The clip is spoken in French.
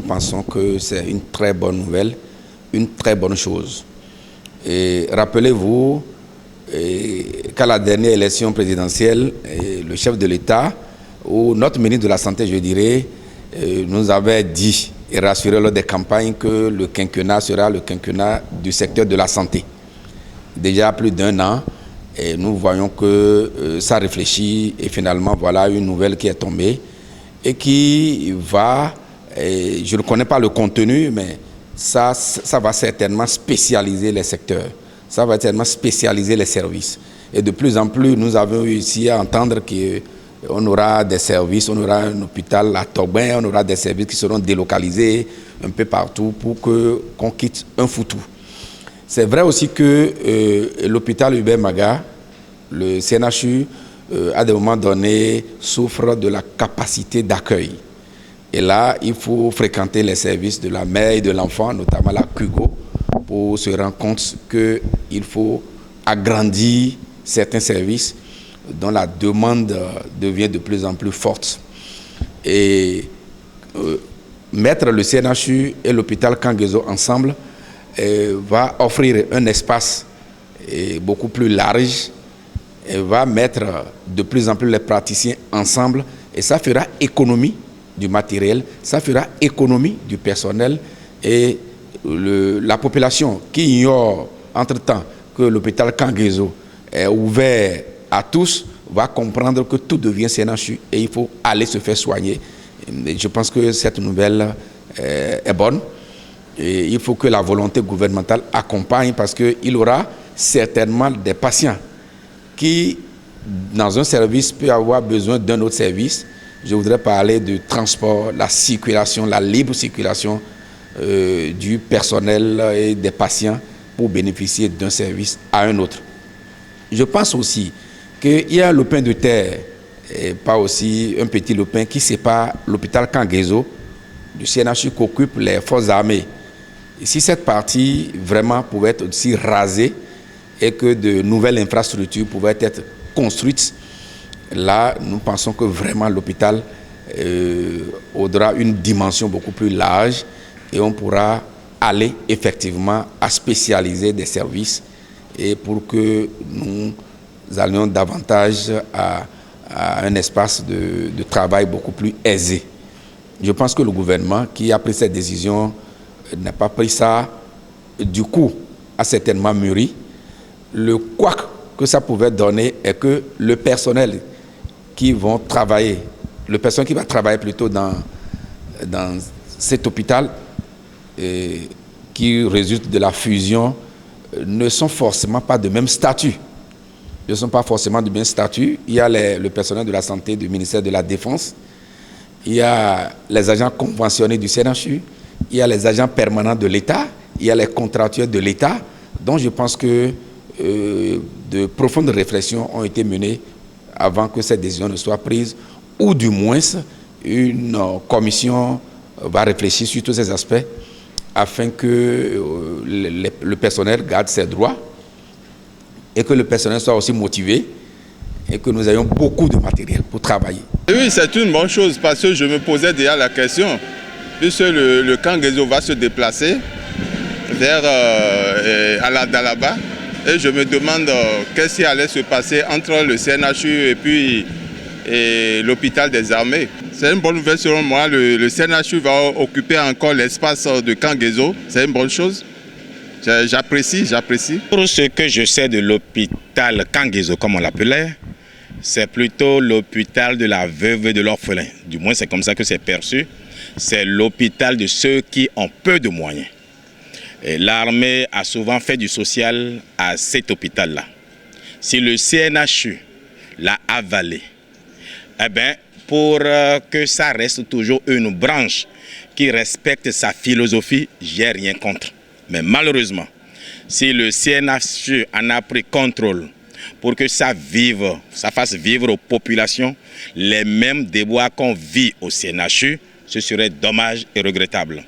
nous pensons que c'est une très bonne nouvelle, une très bonne chose. Et rappelez-vous qu'à la dernière élection présidentielle, le chef de l'État, ou notre ministre de la Santé, je dirais, nous avait dit et rassuré lors des campagnes que le quinquennat sera le quinquennat du secteur de la santé. Déjà plus d'1 an, et nous voyons que ça réfléchit et finalement voilà une nouvelle qui est tombée et qui va, je ne connais pas le contenu, mais ça va certainement spécialiser les secteurs, ça va certainement spécialiser les services. Et de plus en plus, nous avons réussi à entendre qu'on aura des services, on aura un hôpital à Tobin, on aura des services qui seront délocalisés un peu partout pour qu'on quitte un foutu. C'est vrai aussi que l'hôpital Hubert Maga, le CNHU, à des moments donnés, souffre de la capacité d'accueil. Et là, il faut fréquenter les services de la mère et de l'enfant, notamment la CUGO, pour se rendre compte qu'il faut agrandir certains services dont la demande devient de plus en plus forte. Et mettre le CNHU et l'hôpital Kangezo ensemble va offrir un espace beaucoup plus large et va mettre de plus en plus les praticiens ensemble et ça fera économie du matériel, ça fera économie du personnel et la population qui ignore entre-temps que l'hôpital Kangezo est ouvert à tous va comprendre que tout devient CNHU et il faut aller se faire soigner. Et je pense que cette nouvelle est bonne. Et il faut que la volonté gouvernementale accompagne parce qu'il y aura certainement des patients qui, dans un service, peuvent avoir besoin d'un autre service. Je voudrais parler du transport, la circulation, la libre circulation du personnel et des patients pour bénéficier d'un service à un autre. Je pense aussi qu'il y a un lopin de terre, et pas aussi un petit lopin qui sépare l'hôpital Kangezo du CNHU qu'occupent les forces armées. Et si cette partie vraiment pouvait être aussi rasée et que de nouvelles infrastructures pouvaient être construites, là, nous pensons que vraiment l'hôpital aura une dimension beaucoup plus large et on pourra aller effectivement à spécialiser des services et pour que nous allions davantage à un espace de travail beaucoup plus aisé. Je pense que le gouvernement qui a pris cette décision n'a pas pris ça, du coup, a certainement mûri. Le couac que ça pouvait donner est que le personnel qui vont travailler, le personnel qui va travailler plutôt dans cet hôpital qui résulte de la fusion ne sont forcément pas de même statut. Ils ne sont pas forcément de même statut. Il y a le personnel de la santé du ministère de la Défense, il y a les agents conventionnés du CNHU, il y a les agents permanents de l'État, il y a les contractuels de l'État, dont je pense que de profondes réflexions ont été menées avant que cette décision ne soit prise, ou du moins une commission va réfléchir sur tous ces aspects afin que le personnel garde ses droits et que le personnel soit aussi motivé et que nous ayons beaucoup de matériel pour travailler. Oui, c'est une bonne chose parce que je me posais déjà la question. Puisque le Kangezo va se déplacer vers Dalaba et je me demande qu'est-ce qui allait se passer entre le CNHU et puis l'hôpital des armées. C'est une bonne nouvelle selon moi. Le CNHU va occuper encore l'espace de Kangezo. C'est une bonne chose. J'apprécie. Pour ce que je sais de l'hôpital Kangezo, comme on l'appelait, c'est plutôt l'hôpital de la veuve et de l'orphelin. Du moins, c'est comme ça que c'est perçu. C'est l'hôpital de ceux qui ont peu de moyens. L'armée a souvent fait du social à cet hôpital-là. Si le CNHU l'a avalé, eh bien, pour que ça reste toujours une branche qui respecte sa philosophie, j'ai rien contre. Mais malheureusement, si le CNHU en a pris contrôle pour que ça fasse vivre aux populations les mêmes déboires qu'on vit au CNHU, ce serait dommage et regrettable.